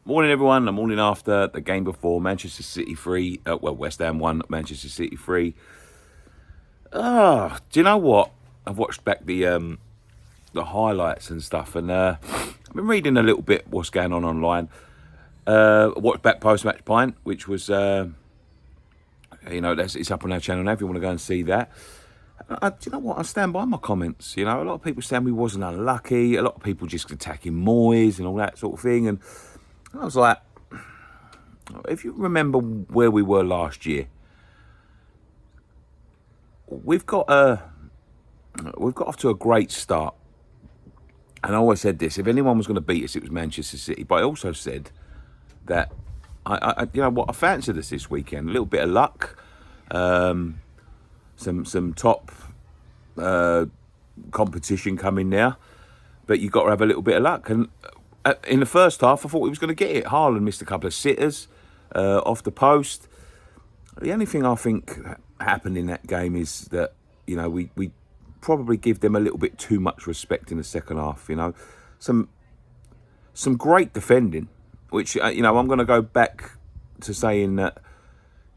Morning, everyone. The morning after the game before Manchester City 3. West Ham 1, Manchester City 3. Do you know what? I've watched back the highlights and stuff, and I've been reading a little bit what's going on online. Watched back post-match pint, which was, it's up on our channel now if you want to go and see that. Do you know what? I stand by my comments. A lot of people saying we wasn't unlucky. A lot of people just attacking Moyes and all that sort of thing. And I was like, if you remember where we were last year, we've got off to a great start. And I always said this: if anyone was going to beat us, it was Manchester City. But I also said that I fancied us this weekend. A little bit of luck, some top competition coming now, but you got to have a little bit of luck. And in the first half, I thought we was going to get it. Haaland missed a couple of sitters off the post. The only thing I think happened in that game is that we probably give them a little bit too much respect in the second half. Some great defending, which I'm going to go back to saying that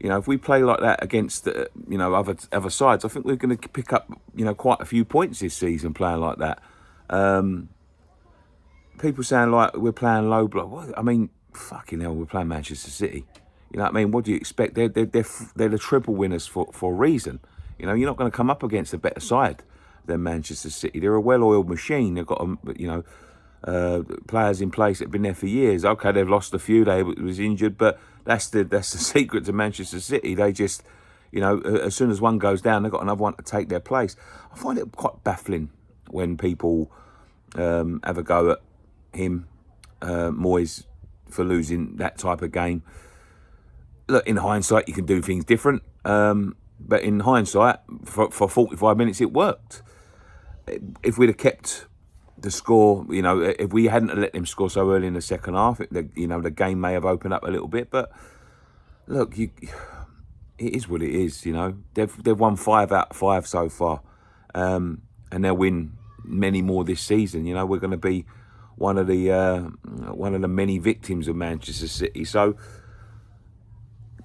if we play like that against other sides, I think we're going to pick up quite a few points this season playing like that. People saying like we're playing low block. I mean, fucking hell, we're playing Manchester City. You know what I mean? What do you expect? They're the triple winners for a reason. You're not going to come up against a better side than Manchester City. They're a well-oiled machine. They've got players in place that have been there for years. Okay, they've lost a few. They was injured, but that's the secret to Manchester City. They just, as soon as one goes down, they've got another one to take their place. I find it quite baffling when people have a go at him, Moyes, for losing that type of game. Look, in hindsight, you can do things different. But in hindsight, for 45 minutes, it worked. If we'd have kept the score, if we hadn't let them score so early in the second half, the game may have opened up a little bit. But look, it is what it is. They've won 5 out of 5 so far, and they'll win many more this season. We're going to be one of the many victims of Manchester City. So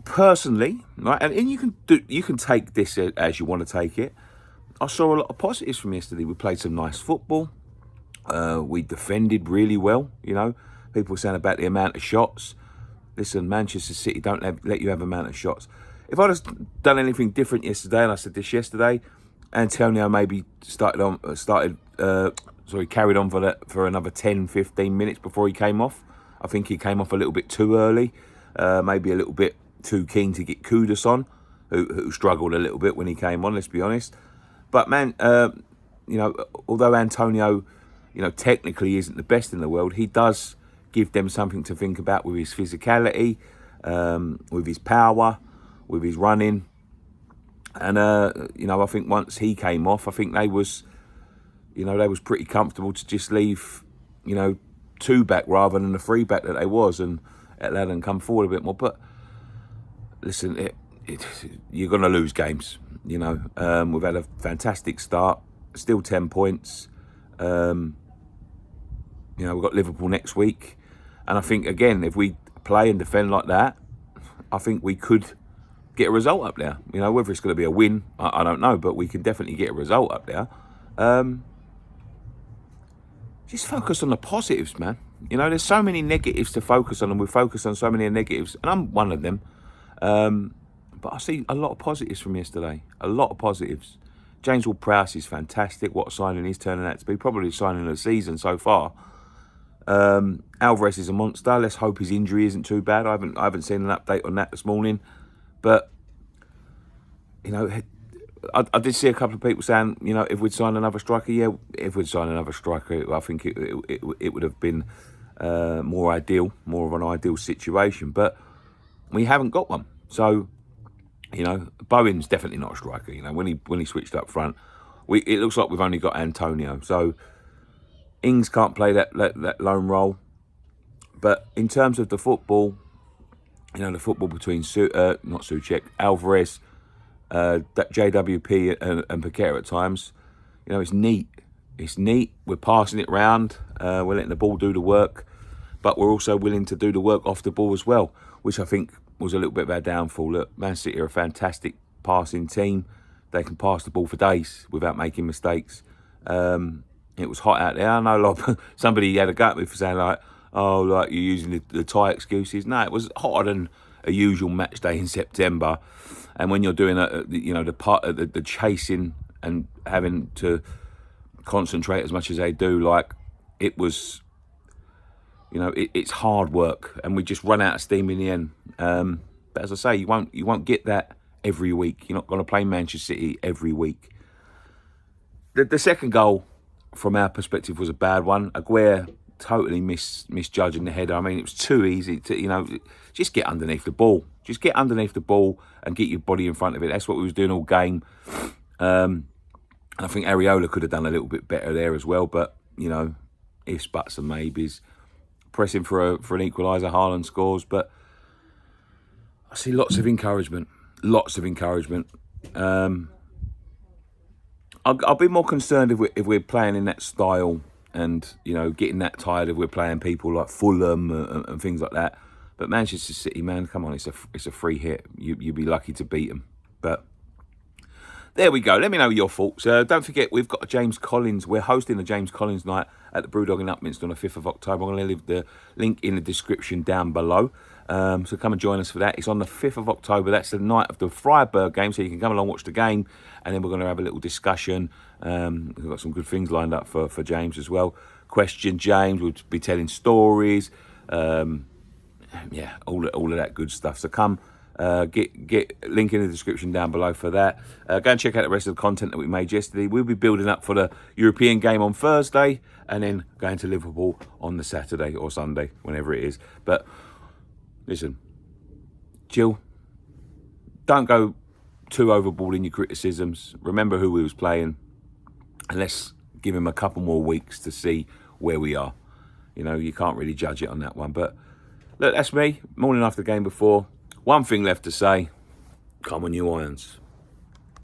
personally, right, and you can take this as you want to take it. I saw a lot of positives from yesterday. We played some nice football. We defended really well. People were saying about the amount of shots. Listen, Manchester City don't let you have amount of shots. If I'd have done anything different yesterday, and I said this yesterday, Antonio maybe carried on for another 10, 15 minutes before he came off. I think he came off a little bit too early, maybe a little bit too keen to get Kudus on, who struggled a little bit when he came on, let's be honest. But man, although Antonio, technically isn't the best in the world, he does give them something to think about with his physicality, with his power, with his running. And, I think once he came off, I think they was pretty comfortable to just leave, 2 back rather than the 3 back that they was, and let them come forward a bit more. But listen, you're going to lose games. We've had a fantastic start, still 10 points. We've got Liverpool next week. And I think, again, if we play and defend like that, I think we could get a result up there. Whether it's going to be a win, I don't know, but we can definitely get a result up there. Just focus on the positives, man. There's so many negatives to focus on, and we focus on so many negatives, and I'm one of them. But I see a lot of positives from yesterday. A lot of positives. James Ward-Prowse is fantastic. What a signing he's turning out to be. Probably the signing of the season so far. Alvarez is a monster. Let's hope his injury isn't too bad. I haven't seen an update on that this morning. But, I did see a couple of people saying, if we'd sign another striker, if we'd sign another striker, I think it would have been more of an ideal situation. But we haven't got one. So, Bowen's definitely not a striker. When he switched up front, it looks like we've only got Antonio. So Ings can't play that lone role. But in terms of the football, the football between not Souček, Alvarez, JWP and Paqueta at times, it's neat. It's neat. We're passing it round. We're letting the ball do the work. but we're also willing to do the work off the ball as well, which I think was a little bit of our downfall. Look, Man City are a fantastic passing team. They can pass the ball for days without making mistakes. It was hot out there. I know like, somebody had a go at me for saying like, oh, like you're using the Thai excuses. No, it was hotter than a usual match day in September. And when you're doing the chasing and having to concentrate as much as they do, like it was, it's hard work, and we just run out of steam in the end. But as I say, you won't get that every week. You're not going to play Manchester City every week. The second goal, from our perspective, was a bad one. Aguero totally misjudging the header. I mean, it was too easy to, just get underneath the ball. Just get underneath the ball and get your body in front of it. That's what we was doing all game. I think Areola could have done a little bit better there as well. But, ifs, buts and maybes. Pressing for an equaliser, Haaland scores. But I see lots of encouragement. I'll be more concerned if we're playing in that style and, getting that tired if we're playing people like Fulham and things like that. But Manchester City, man, come on, it's a free hit. You'd be lucky to beat them. But there we go. Let me know your thoughts. Don't forget, we've got a James Collins. We're hosting the James Collins night at the Brewdog in Upminster on the 5th of October. I'm going to leave the link in the description down below. So come and join us for that. It's on the 5th of October. That's the night of the Freiburg game. So you can come along, watch the game. And then we're going to have a little discussion. We've got some good things lined up for James as well. Question James. We'll be telling stories. All of that good stuff. So come. Get link in the description down below for that. Go and check out the rest of the content that we made yesterday. We'll be building up for the European game on Thursday, and then going to Liverpool on the Saturday or Sunday, whenever it is. But listen, Jill, don't go too overboard in your criticisms. Remember who we was playing, and let's give him a couple more weeks to see where we are. You can't really judge it on that one. But look, that's me. Morning after the game before. One thing left to say, come on, you Irons.